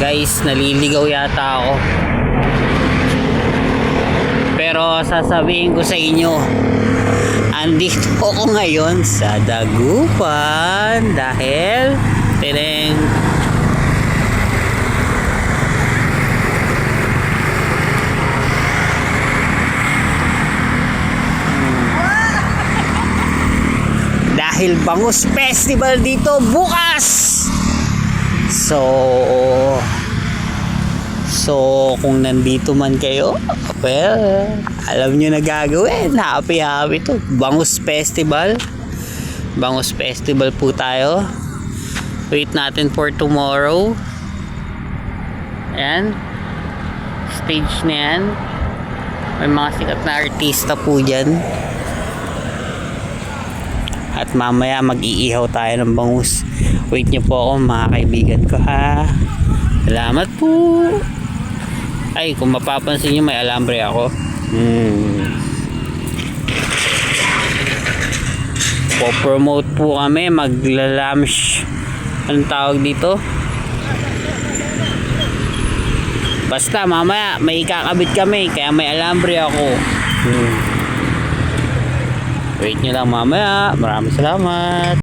Guys, naliligaw yata ako. Pero sasabihin ko sa inyo, andito ako ngayon sa Dagupan dahil tineng dahil Bangus Festival dito bukas. So kung nandito man kayo, well, alam nyo na gagawin. Happy to. Bangus Festival po tayo. Wait natin for tomorrow. Ayan, stage na yan. May mga sikat na artista po dyan. At mamaya mag-iihaw tayo ng bangus. Wait nyo po ako mga kaibigan ko, ha. Salamat po. Ay, kung mapapansin nyo, may alambre ako. Po-promote po kami. Magla-lunch. Anong tawag dito? Basta mamaya may kakabit kami, kaya may alambre ako. Wait nyo lang mamaya. Maraming salamat.